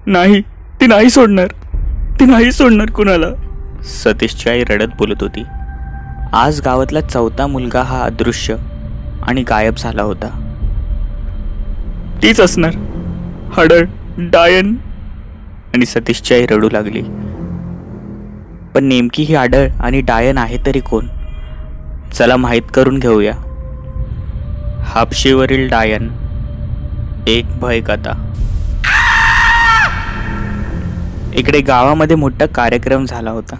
नाही, ती नाही सोडणार, ती नाही सोडणार कुणाला. सतीशची आई रडत बोलत होती. आज गावातला चौथा मुलगा हा अदृश्य आणि गायब झाला होता. तीच असणार, हडळ, डायन. आणि सतीशची आई रडू लागली. पण नेमकी ही आडळ आणि डायन आहे तरी कोण? चला माहीत करून घेऊया. हापशीवरील डायन, एक भयकथा. इकडे गावामध्ये मोठा कार्यक्रम झाला होता.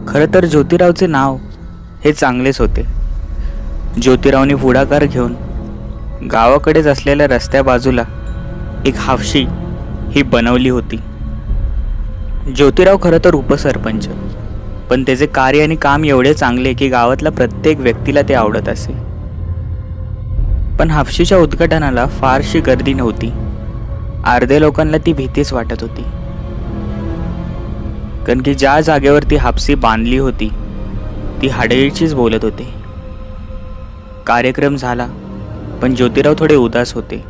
खरं तर ज्योतिरावचे नाव हे चांगलेच होते. ज्योतिरावने पुढाकार घेऊन गावाकडेच असलेल्या रस्त्या बाजूला एक हापशी ही बनवली होती. ज्योतिराव खरं तर उपसरपंच, पण त्याचे कार्य आणि काम एवढे चांगले की गावातल्या प्रत्येक व्यक्तीला ते आवडत असे. पण हापशीच्या उद्घाटनाला फारशी गर्दी नव्हती. अर्ध्या लोकांना ती भीतीच वाटत होती, कारण की ज्या जागेवर ती हापसी बांधली होती ती हाडळीचीच बोलत होते. कार्यक्रम झाला, पण ज्योतिराव थोडे उदास होते.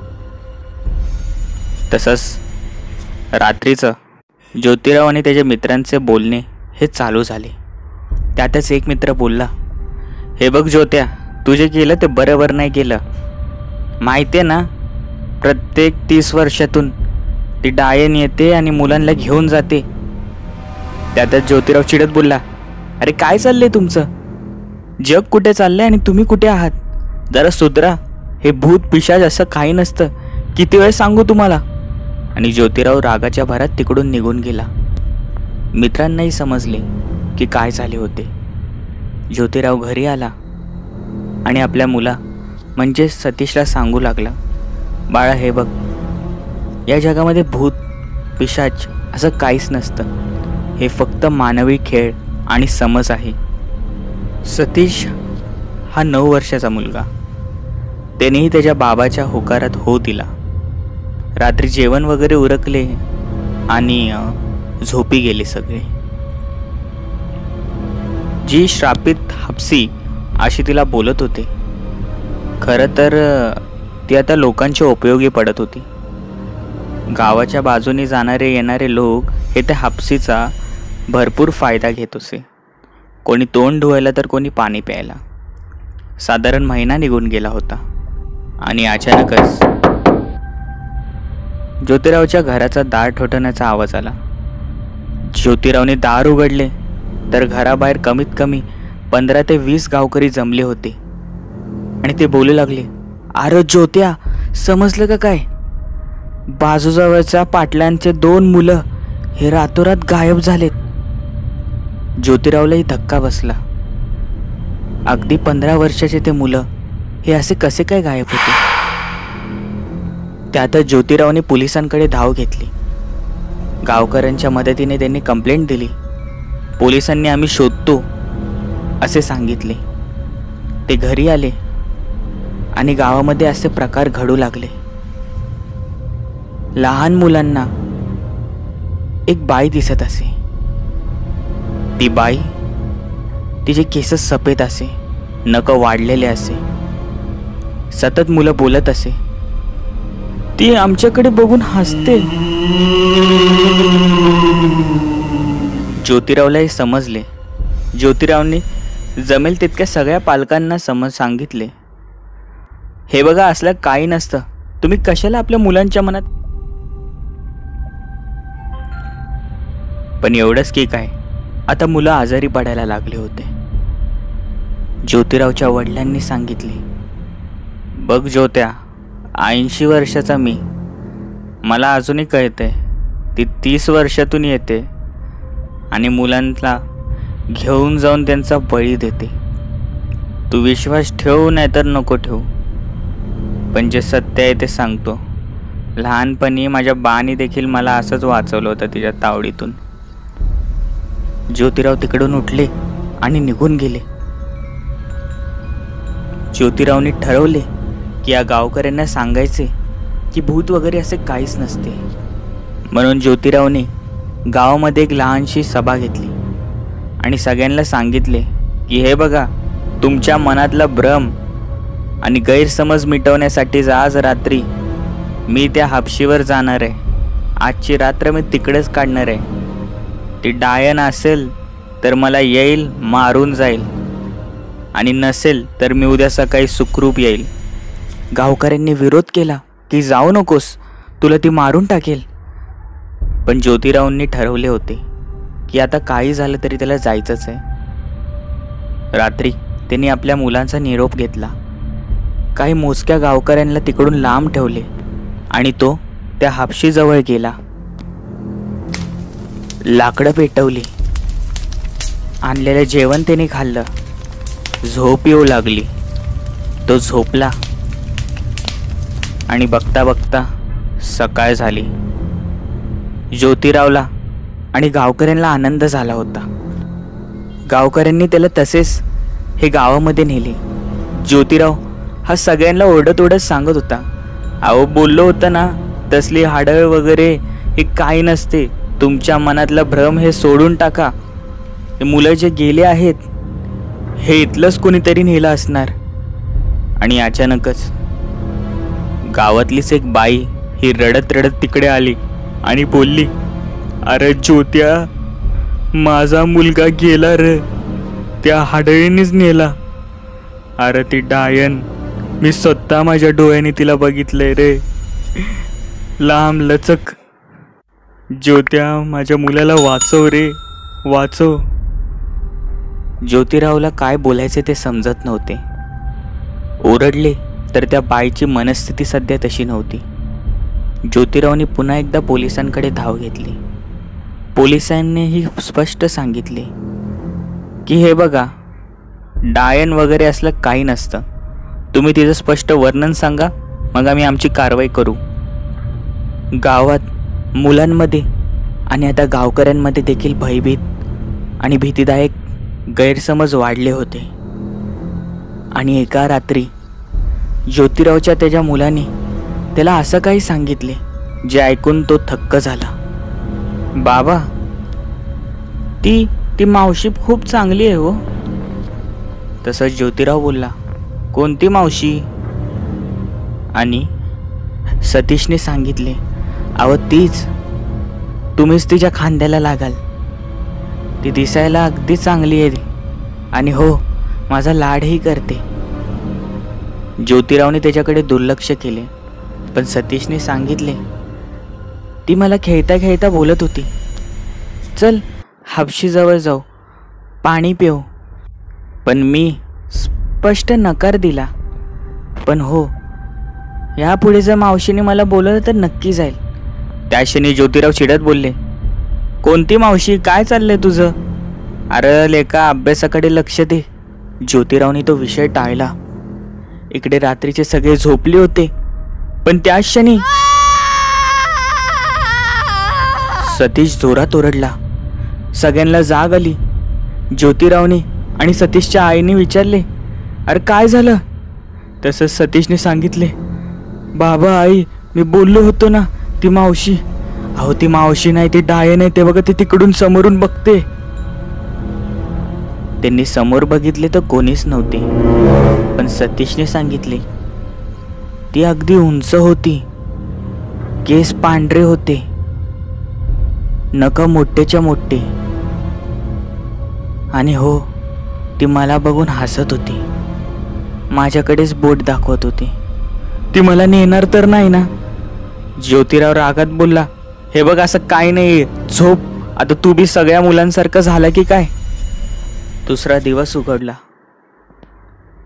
तसंच रात्रीचं ज्योतिराव आणि त्याच्या मित्रांचे बोलणे हे चालू झाले. त्यातच एक मित्र बोलला, हे बघ ज्योत्या, तू जे केलं ते बरोबर नाही केलं. माहिती आहे ना, प्रत्येक 30 वर्षातून ती डायन येते आणि मुलांना घेऊन जाते. त्यातच ज्योतिराव चिडत बोलला, अरे काय चाललंय तुमचं? जग कुठे चाललंय आणि तुम्ही कुठे आहात? जरा सुधरा. हे भूत पिशाच असं काही नसतं. किती वेळ सांगू तुम्हाला? आणि ज्योतिराव रागाच्या भरात तिकडून निघून गेला. मित्रांनाही समजले की काय झाले होते. ज्योतिराव घरी आला आणि आपल्या मुला म्हणजे सतीशला सांगू लागला, बाळा हे बघ, या जगामध्ये भूत पिशाच असं काहीच नसतं. हे फक्त मानवी खेळ आणि समज आहे. सतीश हा 9 वर्षाचा मुलगा. त्यानेही त्याच्या बाबाच्या होकारात हो दिला. रात्री जेवण वगैरे उरकले आणि झोपी गेले सगळे. जी श्रापित हापसी अशी तिला बोलत होते, खरं तर ती आता लोकांच्या उपयोगी पडत होती. गावाच्या बाजूने जाणारे येणारे लोक हे त्या हापसीचा भरपूर फायदा घेत असे. कोणी तोंड धुवायला तर कोणी पाणी प्यायला. साधारण महिना निघून गेला होता आणि अचानकच ज्योतिरावच्या घराचा दार ठोठवण्याचा आवाज आला. ज्योतिरावने दार उघडले तर घराबाहेर कमीत कमी 15 ते 20 गावकरी जमले होते आणि ते बोलू लागले, अरे ज्योत्या, समजलं का काय? बाजूजवळच्या पाटलांचे 2 मुलं हे रातोरात गायब झालेत. ज्योतिरावलाही धक्का बसला. अगदी 15 वर्षाचे ते मुलं हे असे कसे काय गायब होते? त्यातच ज्योतिरावने पोलिसांकडे धाव घेतली. गावकऱ्यांच्या मदतीने त्यांनी कंप्लेंट दिली. पोलिसांनी आम्ही शोधतो असे सांगितले. ते घरी आले आणि गावामध्ये असे प्रकार घडू लागले. लहान मुलांना एक बाई दिसत असे. ती बाई, तिचे केस सफेद असे, नख वाढलेले असे. सतत मुलं बोलत असे, ती आमच्याकडे बघून हसते. ज्योतिरावला हे समजले. ज्योतिरावने जमेल तितक्या सगळ्या पालकांना सांगितले, हे बघा, असलं काही नसतं. तुम्ही कशाला आपल्या मुलांच्या मनात. पण एवढंच की काय, आता मुलं आजारी पडायला लागले होते. ज्योतिरावच्या वडिलांनी सांगितले, बघ ज्योत्या, 80 वर्षाचा मी, मला अजूनही कळतंय. ती 30 वर्षातून येते आणि मुलांना घेऊन जाऊन त्यांचा बळी देते. तू विश्वास ठेवू नाही तर नको ठेवू, पण जे सत्य आहे ते सांगतो. लहानपणी माझ्या बानी देखील मला असंच वाचवलं होतं तिच्या तावडीतून. ज्योतिराव तिकडून उठले आणि निघून गेले. ज्योतिरावने ठरवले की या गावकऱ्यांना सांगायचे की भूत वगैरे असे काहीच नसते. म्हणून ज्योतिरावने गावामध्ये एक लहानशी सभा घेतली आणि सगळ्यांना सांगितले की हे बघा, तुमच्या मनातला भ्रम आणि गैरसमज मिटवण्यासाठीच आज रात्री मी त्या हापशीवर जाणार आहे. आजची रात्र मी तिकडेच काढणार आहे. ती डायन असेल तर मला येईल, मारून जाईल, आणि नसेल तर मी उद्या सकाळी सुखरूप येईल. गावकऱ्यांनी विरोध केला की जाऊ नकोस, तुला ती मारून टाकेल. पण ज्योतिरावांनी ठरवले होते की आता काही झालं तरी त्याला जायचंच आहे. रात्री त्यांनी आपल्या मुलांचा निरोप घेतला. काही मोजक्या गावकऱ्यांना तिकडून लांब ठेवले आणि तो त्या हापशीजवळ गेला. लाकडं पेटवली, आणलेलं जेवण त्याने खाल्लं. झोप येऊ लागली. तो झोपला आणि बघता बघता सकाळ झाली. ज्योतिरावला आणि गावकऱ्यांना आनंद झाला होता. गावकऱ्यांनी त्याला तसेच हे गावामध्ये नेले. ज्योतिराव हा सगळ्यांना ओरडत ओरडत सांगत होता, अहो बोललो होतं ना, तसली हाडं वगैरे हे काही नसते. तुमच्या मनातला भ्रम हे सोडून टाका. हे मुलं जे गेले आहेत हे इथलंच कोणीतरी नेलं असणार. आणि अचानकच गावातलीच एक बाई ही रडत रडत तिकडे आली आणि बोलली, अरे ज्योत्या, माझा मुलगा गेला रे, त्या हाडळीनेच नेला. अरे ती डायन, मी स्वतः माझ्या डोळ्याने तिला बघितलंय रे, लांब लचक. ज्योत्या, माझ्या मुलाला वाचव रे, वाचव. ज्योतिरावला काय बोलायचे ते समजत नव्हते. ओरडले तर त्या बाईची मनस्थिती सध्या तशी नव्हती. ज्योतिरावने पुन्हा एकदा पोलिसांकडे धाव घेतली. पोलिसांनीही स्पष्ट सांगितले की हे बघा, डायन वगैरे असलं काही नसतं. तुम्ही तिचं स्पष्ट वर्णन सांगा, मग आम्ही आमची कारवाई करू. गावात मुलांमध्ये आणि आता गावकऱ्यांमध्ये देखील भयभीत आणि भीतीदायक गैरसमज वाढले होते. आणि एका रात्री ज्योतिरावच्या त्याच्या मुलाने त्याला असं काही सांगितले जे ऐकून तो थक्क झाला. बाबा, ती मावशी खूप चांगली आहे हो. तसंच ज्योतिराव बोलला, कोणती मावशी? आणि सतीशने सांगितले, अहो तीच, तुम्हीच तिच्या खांद्याला लागाल. ती दिसायला अगदी चांगली आहे आणि हो, माझा लाडही करते. ज्योतिरावने त्याच्याकडे दुर्लक्ष केले, पण सतीशने सांगितले, ती मला खेळता खेळता बोलत होती, चल हापशीजवळ जाऊ, पाणी पिऊ. पण मी स्पष्ट नकार दिला. पण हो, यापुढे जर मावशीने मला बोलवलं तर नक्की जाईल. त्या क्षणी ज्योतिराव चिडत बोलले, कोणती मावशी? काय चाललंय तुझं? अरे लेका, अभ्यासाकडे लक्ष दे. ज्योतिरावने तो विषय टाळला. इकडे रात्रीचे सगळे झोपले होते, पण त्याच क्षणी सतीश जोरात ओरडला. सगळ्यांना जाग आली. ज्योतिरावने आणि सतीशच्या आईने विचारले, अरे काय झालं? तसंच सतीशने सांगितले, बाबा आई, मी बोललो होतो ना, ती मावशी. अहो ती मावशी नाही, ती डायन आहे. ते बघा, ती तिकडून समोरून बघते. त्यांनी समोर बघितले तर कोणीच नव्हते. पण सतीशने सांगितले, ती अगदी उंच होती, केस पांढरे होते, नख मोठेच्या मोठे, आणि हो, ती मला बघून हसत होती, माझ्याकडेच बोट दाखवत होती. ती मला नेणार तर नाही ना? ज्योतिराव रागात बोलला, हे बघ, असं काय नाही, झोप. आता तू बी सगळ्या मुलांसारखं झाला की काय? दुसरा दिवस उघडला.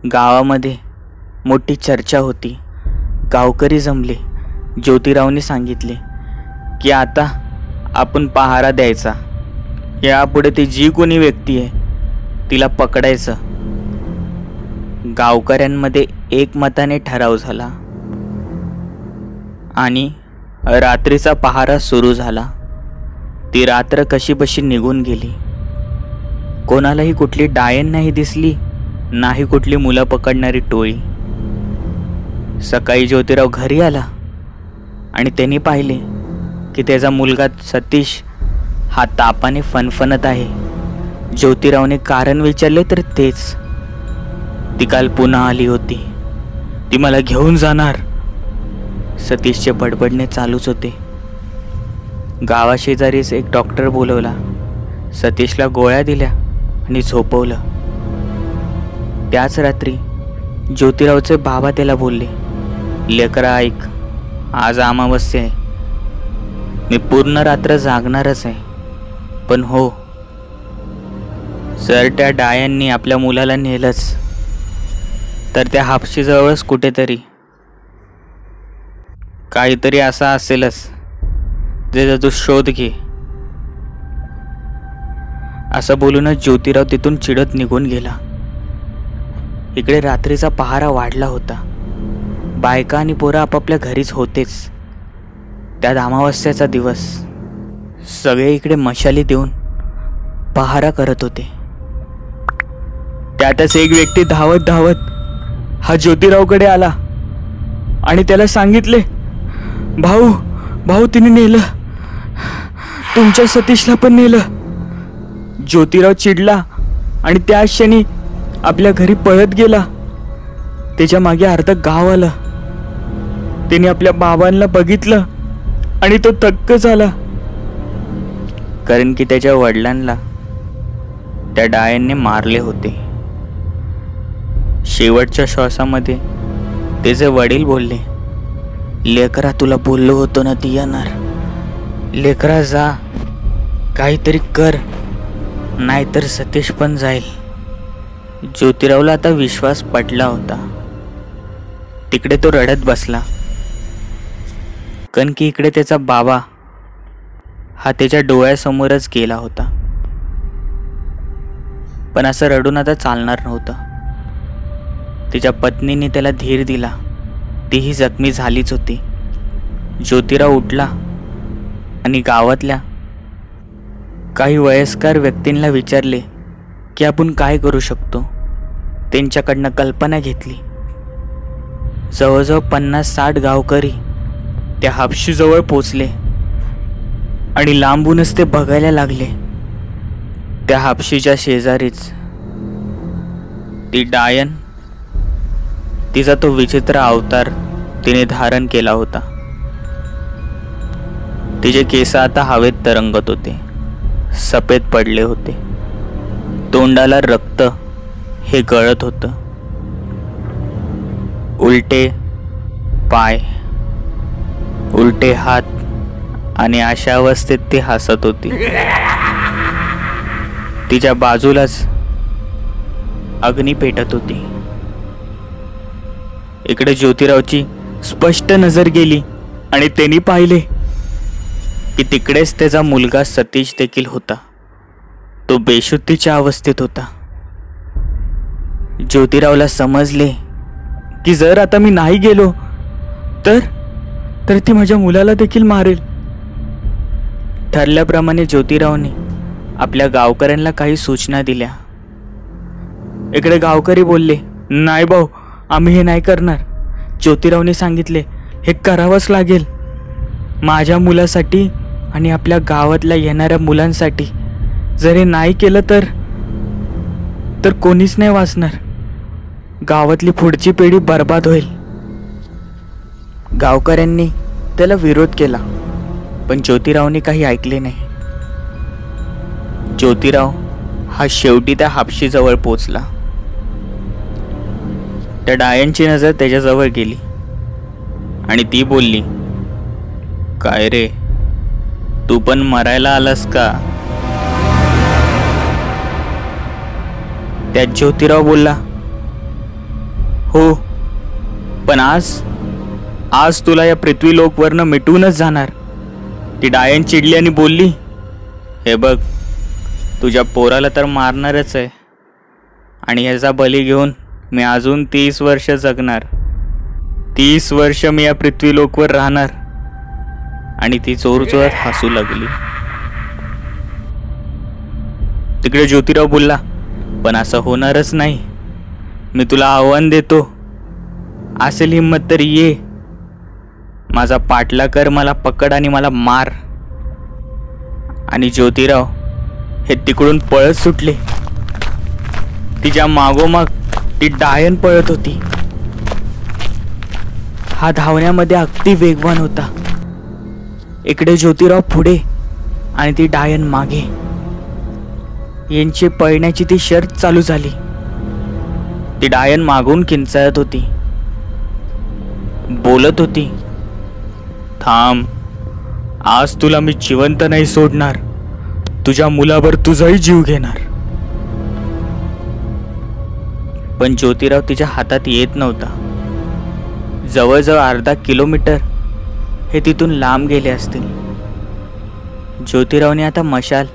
गावामध्ये मोठी चर्चा होती. गावकरी जमले. ज्योतिरावने सांगितले की आता आपण पहारा द्यायचा. यापुढे ती जी कोणी व्यक्ती आहे तिला पकडायचं. गावकऱ्यांमध्ये एकमताने ठराव झाला आणि रात्रीचा पहारा सुरू झाला. ती रात्र कशीबशी निघून गेली. कोणालाही कुठली डायन नाही दिसली, नाही कुठली मुलं पकडणारी टोळी. सकाळी ज्योतिराव घरी आला आणि त्यांनी पाहिले की त्याचा मुलगा सतीश हा तापाने फणफणत आहे. ज्योतिरावने कारण विचारले तर तेच, ती काल पुन्हा आली होती, ती मला घेऊन जाणार. सतीशचे बडबडणे चालूच होते. गावाशेजारीच एक डॉक्टर बोलवला. सतीशला गोळ्या दिल्या आणि झोपवलं. त्याच रात्री ज्योतिरावचे बाबा त्याला बोलले, लेकरा ऐक, आज अमावस्या आहे. मी पूर्ण रात्र जागणारच आहे. पण हो, जर त्या डायांनी आपल्या मुलाला नेलंच तर त्या हापशीजवळच कुठेतरी काहीतरी असा असेलच ज्याचा तू शोध घे. असं बोलूनच ज्योतिराव तिथून चिडत निघून गेला. इकडे रात्रीचा पहारा वाढला होता. बायका आणि पोरं आपापल्या घरीच होतेच. त्यात अमावस्याचा दिवस. सगळे इकडे मशाली देऊन पहारा करत होते. त्यातच एक व्यक्ती धावत धावत हा ज्योतिरावकडे आला आणि त्याला सांगितले, भाऊ भाऊ तिने नेलं, तुमच्या सतीशला पण नेलं. ज्योतिराव चिडला आणि त्याच क्षणी आपल्या घरी पळत गेला. त्याच्या मागे अर्ध गाव आलं. त्याने आपल्या बाबांना बघितलं आणि तो थक्क झाला, कारण की त्याच्या वडिलांना त्या डायांनी मारले होते. शेवटच्या श्वासामध्ये त्याचे वडील बोलले, लेकरा तुला बोललो होतो ना ती येणार. लेकरा जा, काहीतरी कर, नाहीतर सतीश पण जाईल. ज्योतिरावला आता विश्वास पटला होता. तिकडे तो रडत बसला, कारण की इकडे त्याचा बाबा हा त्याच्या डोळ्यासमोरच गेला होता. पण असं रडून आता चालणार नव्हतं. तिच्या पत्नीने त्याला धीर दिला. तीही जखमी झालीच होती. ज्योतिराव उठला आणि गावातल्या काही वयस्कर व्यक्तींना विचारले की आपण काय करू शकतो. त्यांच्याकडनं कल्पना घेतली. जवळजवळ 50-60 गावकरी त्या हापशीजवळ पोचले आणि लांबूनच ते बघायला लागले. त्या हापशीच्या शेजारीच ती डायन, तिचा तो विचित्र अवतार तिने धारण केला होता. तिचे केस आता हवेत तरंगत होते, सफेद पडले होते. तोंडाला रक्त हे गळत होतं. उलटे पाय, उलटे हात आणि अशा अवस्थेत ती हसत होती. तिच्या बाजूलाच अग्नी पेटत होती. इकडे ज्योतिरावची स्पष्ट नजर गेली आणि त्यांनी पाहिले की तिकडेच त्याचा मुलगा सतीश देखील होता. तो बेशुद्धीच्या अवस्थेत होता. ज्योतिरावला समजले की जर आता मी नाही गेलो तर ती माझ्या मुलाला देखील मारेल. ठरल्याप्रमाणे ज्योतिरावने आपल्या गावकऱ्यांना काही सूचना दिल्या. इकडे गावकरी बोलले, नाही भाऊ, आम्ही हे नाही करणार. ज्योतिरावने सांगितले, हे करावंच लागेल. माझ्या मुलासाठी आणि आपल्या गावातल्या येणाऱ्या मुलांसाठी. जर हे नाही केलं तर कोणीच नाही वाचणार. गावातली पुढची पिढी बर्बाद होईल. गावकऱ्यांनी त्याला विरोध केला, पण ज्योतिरावने काही ऐकले नाही. ज्योतिराव हा शेवटी त्या हापशीजवळ पोचला. त्या डायांची नजर त्याच्याजवळ गेली आणि ती बोलली, काय रे, तू पण मरायला आलास का? त्यात ज्योतिराव बोलला, हो, पण आज तुला या पृथ्वीलोकवरनं मिटूनच जाणार. ती डायन चिडली आणि बोलली, हे बघ, तुझ्या पोराला तर मारणारच आहे आणि याचा बली घेऊन मी अजून 30 वर्ष जगणार. 30 वर्ष मी या पृथ्वीलोकवर राहणार. आणि ती जोरजोरात हसू लागली. तिकडे ज्योतिराव बोलला, पण असं होणारच नाही. मी तुला आव्हान देतो, असेल हिम्मत तर ये. माझा पाठला कर, मला पकड आणि मला मार. आणि ज्योतिराव हे तिकडून पळत सुटले. तिच्या मागोमाग ती डायन पळत होती. हा धावण्यामध्ये अगदी वेगवान होता. इकडे ज्योतिराव पुढे आणि ती डायन मागे. यांची पळण्याची ती शर्त चालू झाली. ती डायन मागून किंचाळत होती, बोलत होती, थांब, आज तुला मी जिवंत नाही सोडणार, तुझ्या मुलावर तुझाही जीव घेणार. पण ज्योतिराव तिच्या हातात येत नव्हता. जवळजवळ अर्धा किलोमीटर हे तिथून लांब गेले असतील. ज्योतिरावने आता मशाल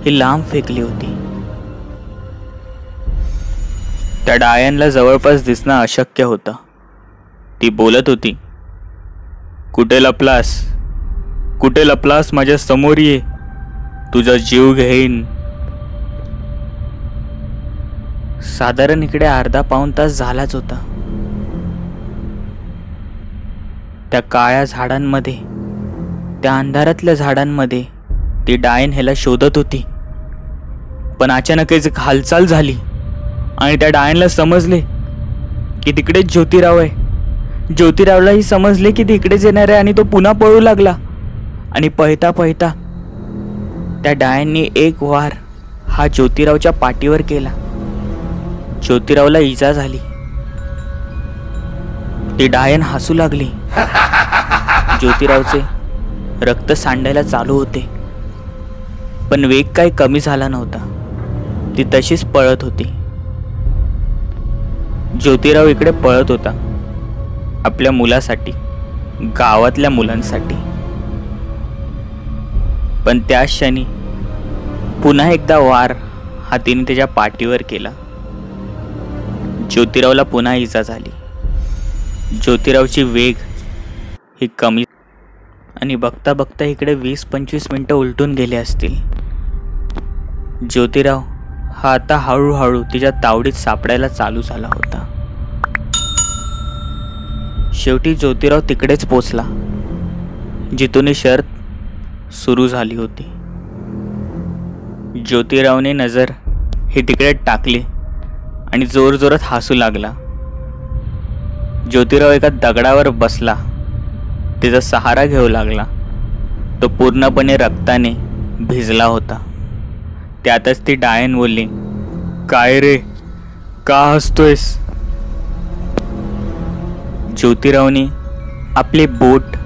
ही लांब फेकली होती. त्या डायनला जवळपास दिसणं अशक्य होतं. ती बोलत होती, कुठे लपलास, कुठे लपलास, माझ्या समोर ये, तुझा जीव घेईन. साधारण इकडे अर्धा पाऊण तास झालाच होता. त्या काळ्या झाडांमध्ये, त्या अंधारातल्या झाडांमध्ये ती डायन ह्याला शोधत होती. पण अचानक एक हालचाल झाली आणि त्या डायनला समजले की तिकडेच ज्योतिराव आहे. ज्योतिरावलाही समजले की तिकडेच येणार आहे आणि तो पुन्हा पळू लागला. आणि पळता पळता त्या डायननी एक वार हा ज्योतिरावच्या पाठीवर केला. ज्योतिरावला इजा झाली. ती डायन हसू लागली. ज्योतिरावचे रक्त सांडायला चालू होते, पण वेग काही कमी झाला नव्हता. ती तशीच पळत होती. ज्योतिराव इकडे पळत होता आपल्या मुलासाठी, गावातल्या मुलांसाठी. पण त्याच क्षणी पुन्हा एकदा वार हातीने त्याच्या पाठीवर केला. ज्योतिरावला पुन्हा इजा झाली. ज्योतिरावची वेग ही कमी आणि बघता बघता इकडे 20-25 मिनिटं उलटून गेले असतील. ज्योतिराव हा आता हळूहळू तिच्या तावडीत सापडायला चालू झाला होता. शेवटी ज्योतिराव तिकडेच पोचला जिथून ही शर्त सुरू झाली होती. ज्योतिरावने नजर ही तिकडे टाकली आणि जोरजोरात हसू लागला. ज्योतिराव एका दगडावर बसला, तिचा सहारा घेऊ लागला. तो पूर्णपणे रक्ताने भिजला होता. त्यातच ती डायन बोलली, काय रे, का हसतोयस? ज्योतिरावने आपले बोट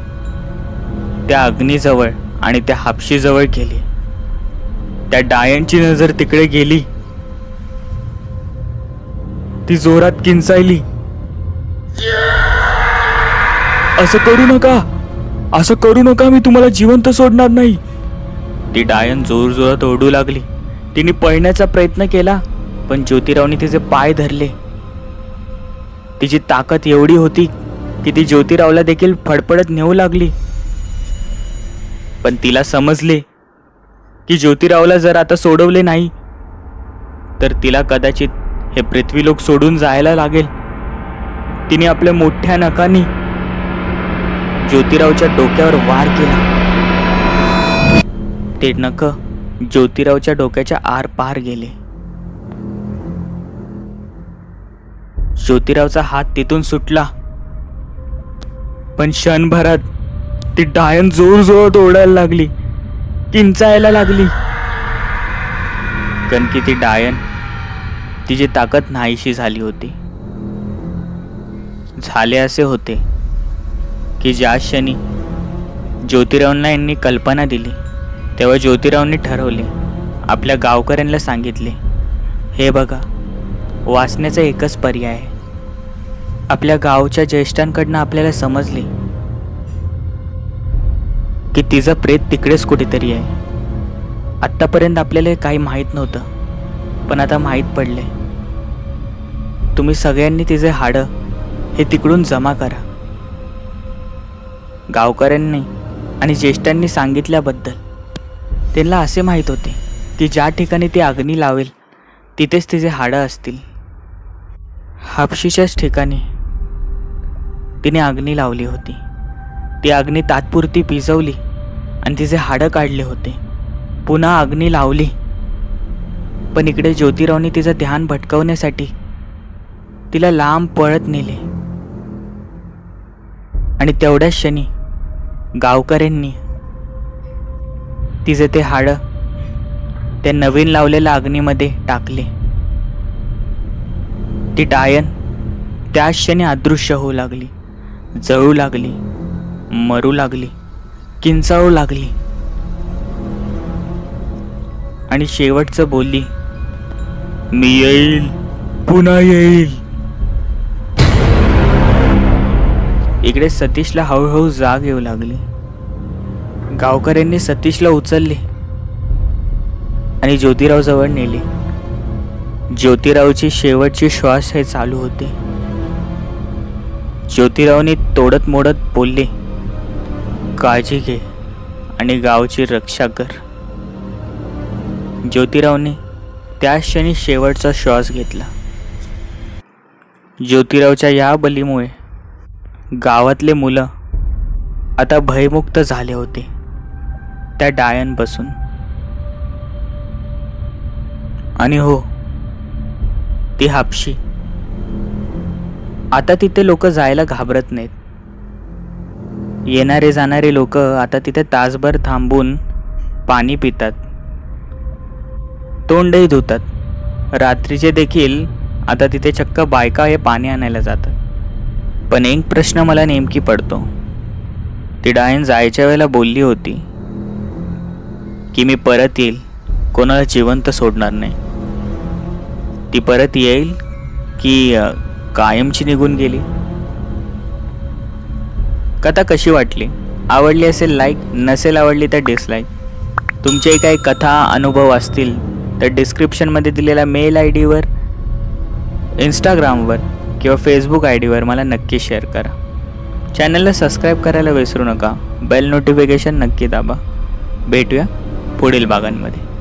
त्या अग्नीजवळ आणि त्या हापशीजवळ केली. त्या डायनची नजर तिकडे गेली. ती जोरात किंचाळली, असं करू नका, असं करू नका, मी तुम्हाला जिवंत सोडणार नाही. ती डायन जोरजोरात ओरडू लागली. तिने पळण्याचा प्रयत्न केला, पण ज्योतिरावने तिचे पाय धरले. तिची ताकद एवढी होती की ती ज्योतिरावला देखील फडफडत नेऊ लागली. पण तिला समजले की ज्योतिरावला जर आता सोडवले नाही तर तिला कदाचित हे पृथ्वीलोक सोडून जायला लागेल. तिने आपल्या मोठ्या नखांनी ज्योतिरावच्या डोक्यावर वार केला. ते नख ज्योतिरावच्या डोक्याच्या आरपार गेले. ज्योतिरावचा हात तिथून सुटला, पण क्षणभरात ती डायन जोरजोरात ओरडायला लागली, किंचाळायला लागली. कारण की ती डायन तिची ताकद नाहीशी झाली होती. झाले असे होते की ज्या क्षणी ज्योतिरावना यांनी कल्पना दिली तेव्हा ज्योतिरावने ठरवले, आपल्या गावकऱ्यांना सांगितले, हे बघा, वाचण्याचा एकच पर्याय आहे. आपल्या गावच्या ज्येष्ठांकडनं आपल्याला समजले की तिचं प्रेत तिकडेच कुठेतरी आहे. आत्तापर्यंत आपल्याला काही माहीत नव्हतं, पण आता माहीत पडले. तुम्ही सगळ्यांनी तिचे हाडं हे तिकडून जमा करा. गावकऱ्यांनी आणि ज्येष्ठांनी सांगितल्याबद्दल त्यांना असे माहीत होते की ज्या ठिकाणी ती अग्नी लावेल तिथेच तिचे हाडं असतील. हापशीच्याच ठिकाणी तिने अग्नी लावली होती. ती अग्नी तात्पुरती पिजवली आणि तिचे हाडं काढले होते. पुन्हा अग्नी लावली, पण इकडे ज्योतिरावने तिचं ध्यान भटकवण्यासाठी तिला लांब पळत नेले. आणि तेवढ्याच क्षणी गावकऱ्यांनी तिचे ते हाडं त्या नवीन लावलेल्या अग्नीमध्ये टाकले. ती डायन त्याच क्षणी अदृश्य होऊ लागली, जळू लागली, मरू लागली, किंचाळू लागली आणि शेवटचं बोलली, मी येईल, पुन्हा येईल. इकडे सतीशला हळूहळू जाग येऊ लागली. गावकऱ्यांनी सतीशला उचलले आणि ज्योतिराव जवळ नेले. ज्योतिरावची शेवटची श्वास हे चालू होते. ज्योतिरावने तोडत मोडत बोलले, काळजी घे आणि गावची रक्षा कर. ज्योतिरावने त्या क्षणी शेवटचा श्वास घेतला. ज्योतिरावच्या या बलीमुळे गावातले मुलं आता भयमुक्त झाले होते त्या डायनपासून. आणि हो, ती हापशी आता तिथे लोक जायला घाबरत नाहीत. येणारे जाणारे लोक आता तिथे तासभर थांबून पाणी पितात, तोंडही धुतात. रात्रीचे देखील आता तिथे चक्क बायका हे पाणी आणायला जातात. पण एक प्रश्न मला नेमकी पडतो. ती डायन जायच्या वेळेला बोलली होती की मी परत येईल, कोणाला जिवंत सोडणार नाही. ती परत येईल की कायमची निघून गेली? कथा कशी वाटली? आवडली असेल लाईक, नसेल आवडली तर डिसलाईक. तुमचे काही कथा अनुभव असतील तर डिस्क्रिप्शनमध्ये दिलेल्या मेल आय डीवर, इंस्टाग्रामवर किंवा फेसबुक आय डीवर मला नक्की शेअर करा. चॅनलला सबस्क्राईब करायला विसरू नका. बेल नोटिफिकेशन नक्की दाबा. भेटूया पुढील भागांमध्ये.